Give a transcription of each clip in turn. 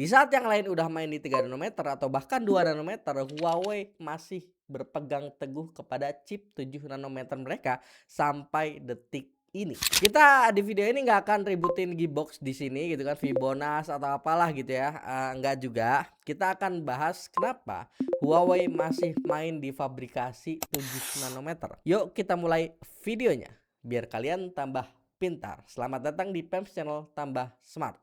Di saat yang lain udah main di 3 nanometer atau bahkan 2 nanometer, Huawei masih berpegang teguh kepada chip 7 nanometer mereka sampai detik ini. Kita di video ini nggak akan ributin Gigabox di sini gitu kan, Fibonacci atau apalah gitu ya. Nggak juga. Kita akan bahas kenapa Huawei masih main di fabrikasi 7 nanometer. Yuk kita mulai videonya biar kalian tambah pintar. Selamat datang di PEMS Channel Tambah Smart.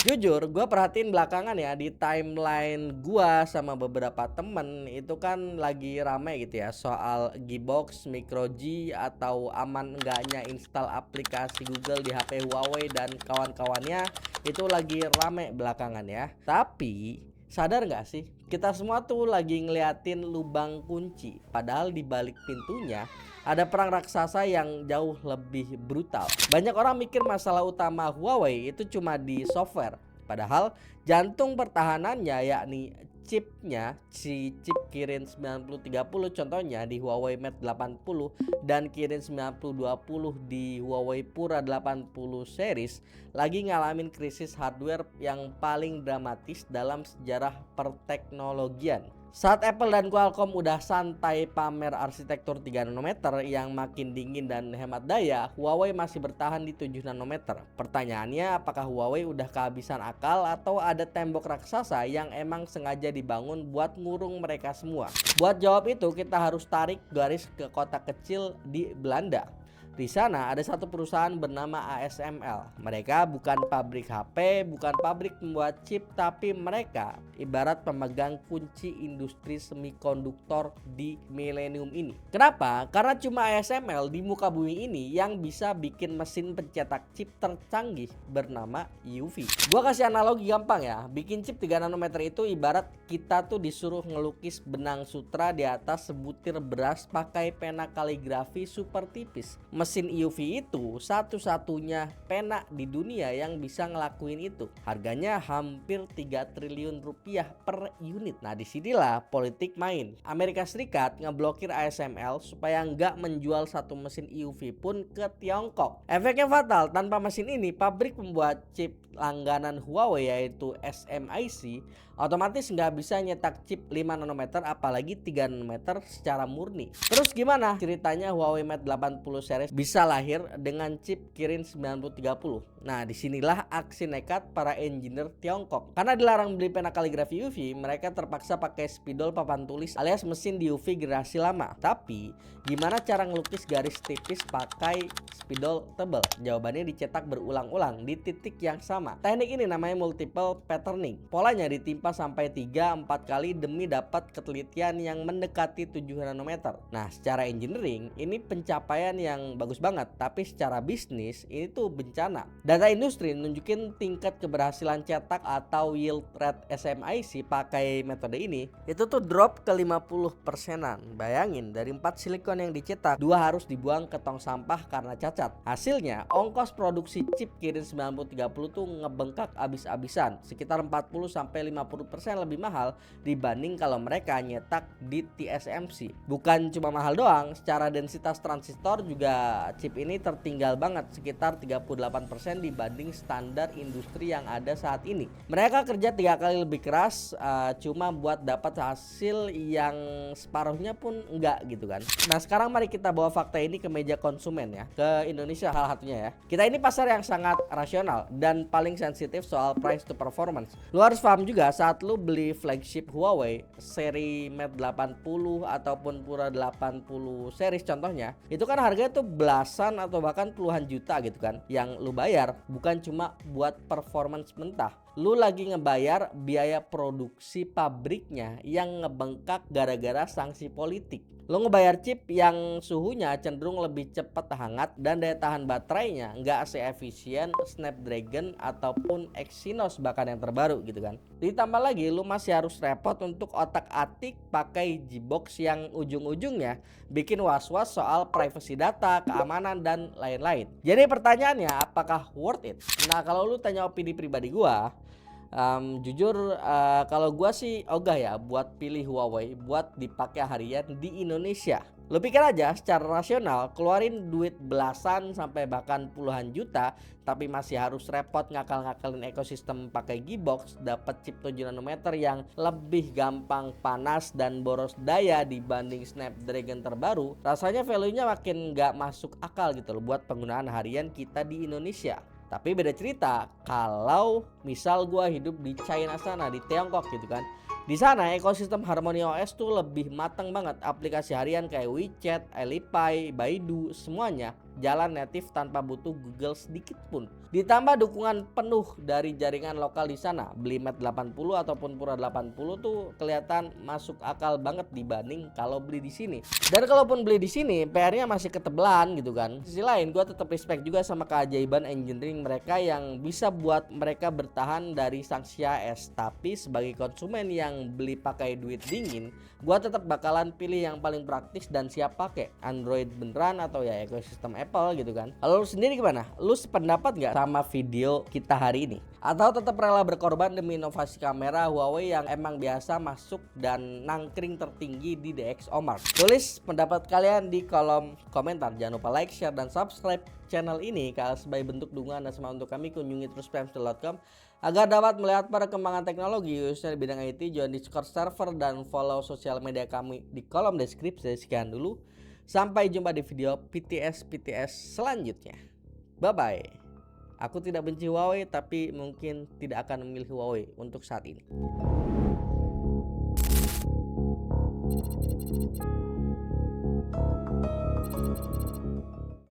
Jujur, gue perhatiin belakangan ya di timeline gua sama beberapa temen itu kan lagi rame gitu ya soal Gigabox, Micro G atau aman enggaknya install aplikasi Google di HP Huawei dan kawan-kawannya itu lagi rame belakangan ya. Tapi sadar nggak sih kita semua tuh lagi ngeliatin lubang kunci, padahal di balik pintunya ada perang raksasa yang jauh lebih brutal. Banyak orang mikir masalah utama Huawei itu cuma di software, padahal jantung pertahanannya yakni chipnya, si chip Kirin 9030 contohnya di Huawei Mate 80 dan Kirin 9020 di Huawei Pura 80 series lagi ngalamin krisis hardware yang paling dramatis dalam sejarah perteknologian. Saat Apple dan Qualcomm udah santai pamer arsitektur 3 nanometer yang makin dingin dan hemat daya, Huawei masih bertahan di 7 nanometer. Pertanyaannya, apakah Huawei udah kehabisan akal atau ada tembok raksasa yang emang sengaja dibangun buat ngurung mereka semua? Buat jawab itu, kita harus tarik garis ke kota kecil di Belanda. Di sana ada satu perusahaan bernama ASML. Mereka bukan pabrik HP, bukan pabrik pembuat chip, tapi mereka ibarat pemegang kunci industri semikonduktor di milenium ini. Kenapa? Karena cuma ASML di muka bumi ini yang bisa bikin mesin pencetak chip tercanggih bernama EUV. Gua kasih analogi gampang ya. Bikin chip 3 nanometer itu ibarat kita tuh disuruh ngelukis benang sutra di atas sebutir beras pakai pena kaligrafi super tipis. Mesin EUV itu satu-satunya pena di dunia yang bisa ngelakuin itu. Harganya hampir 3 triliun rupiah per unit. Nah disinilah politik main. Amerika Serikat ngeblokir ASML supaya nggak menjual satu mesin EUV pun ke Tiongkok. Efeknya fatal, tanpa mesin ini pabrik pembuat chip langganan Huawei yaitu SMIC otomatis nggak bisa nyetak chip 5 nanometer apalagi 3 nanometer secara murni. Terus gimana ceritanya Huawei Mate 80 series bisa lahir dengan chip Kirin 9030? Nah disinilah aksi nekat para engineer Tiongkok. Karena dilarang beli pena kaligrafi UV, mereka terpaksa pakai spidol papan tulis alias mesin di UV generasi lama. Tapi gimana cara ngelukis garis tipis pakai spidol tebal? Jawabannya dicetak berulang-ulang di titik yang sama. Teknik ini namanya multiple patterning. Polanya ditimpa sampai 3-4 kali demi dapat ketelitian yang mendekati 7 nanometer. Nah secara engineering ini pencapaian yang bagus banget, tapi secara bisnis ini tuh bencana. Data industri nunjukin tingkat keberhasilan cetak atau yield rate SMIC pakai metode ini itu tuh drop ke 50%-an. Bayangin dari 4 silikon yang dicetak, 2 harus dibuang ke tong sampah karena cacat. Hasilnya ongkos produksi chip Kirin 9030 tuh ngebengkak abis-abisan, sekitar 40-50% lebih mahal dibanding kalau mereka nyetak di TSMC. Bukan cuma mahal doang, secara densitas transistor juga chip ini tertinggal banget, sekitar 38% dibanding standar industri yang ada saat ini. Mereka kerja 3 kali lebih keras cuma buat dapat hasil yang separuhnya pun enggak gitu kan. Nah sekarang mari kita bawa fakta ini ke meja konsumen ya, ke Indonesia salah satunya ya. Kita ini pasar yang sangat rasional dan paling sensitif soal price to performance. Lu harus paham juga saat lu beli flagship Huawei seri Mate 80 ataupun Pura 80 series contohnya, itu kan harganya tuh belasan atau bahkan puluhan juta gitu kan. Yang lu bayar bukan cuma buat performance mentah, lu lagi ngebayar biaya produksi pabriknya yang ngebengkak gara-gara sanksi politik. Lo ngebayar chip yang suhunya cenderung lebih cepat hangat dan daya tahan baterainya nggak seefisien Snapdragon ataupun Exynos bahkan yang terbaru gitu kan. Ditambah lagi lu masih harus repot untuk otak-atik pakai Gigabox yang ujung-ujungnya bikin was-was soal privacy data, keamanan dan lain-lain. Jadi pertanyaannya apakah worth it? Nah kalau lu tanya opini pribadi gua, jujur kalau gua sih ogah ya buat pilih Huawei buat dipakai harian di Indonesia. Lu pikir aja secara rasional keluarin duit belasan sampai bahkan puluhan juta tapi masih harus repot ngakal-ngakalin ekosistem pakai Gearbox dapat chip 7 nanometer yang lebih gampang panas dan boros daya dibanding Snapdragon terbaru. Rasanya value-nya makin gak masuk akal gitu loh buat penggunaan harian kita di Indonesia. Tapi beda cerita kalau misal gua hidup di China sana, di Tiongkok gitu kan. Di sana ekosistem Harmony OS tuh lebih matang banget. Aplikasi harian kayak WeChat, Alipay, Baidu semuanya jalan native tanpa butuh Google sedikit pun. Ditambah dukungan penuh dari jaringan lokal di sana. Blimet 80 ataupun Pura 80 tuh kelihatan masuk akal banget dibanding kalau beli di sini. Dan kalaupun beli di sini, PR-nya masih ketebelan gitu kan. Sisi lain, gue tetap respect juga sama keajaiban engineering mereka yang bisa buat mereka bertahan dari sanksi AS. Tapi sebagai konsumen yang beli pakai duit dingin, gue tetap bakalan pilih yang paling praktis dan siap pakai, Android beneran atau ya ekosistem Apple gitu kan. Kalau lu sendiri gimana? Lu sependapat gak sama video kita hari ini? Atau tetap rela berkorban demi inovasi kamera Huawei yang emang biasa masuk dan nangkring tertinggi di DxOMark? Tulis pendapat kalian di kolom komentar. Jangan lupa like, share, dan subscribe channel ini kalau sebagai bentuk dukungan dan semangat untuk kami. Kunjungi terus premstil.com agar dapat melihat perkembangan teknologi khususnya di bidang IT. Join Discord server dan follow sosial media kami di kolom deskripsi. Sekian dulu. Sampai jumpa di video PTS selanjutnya. Bye bye. Aku tidak benci Huawei tapi mungkin tidak akan memilih Huawei untuk saat ini.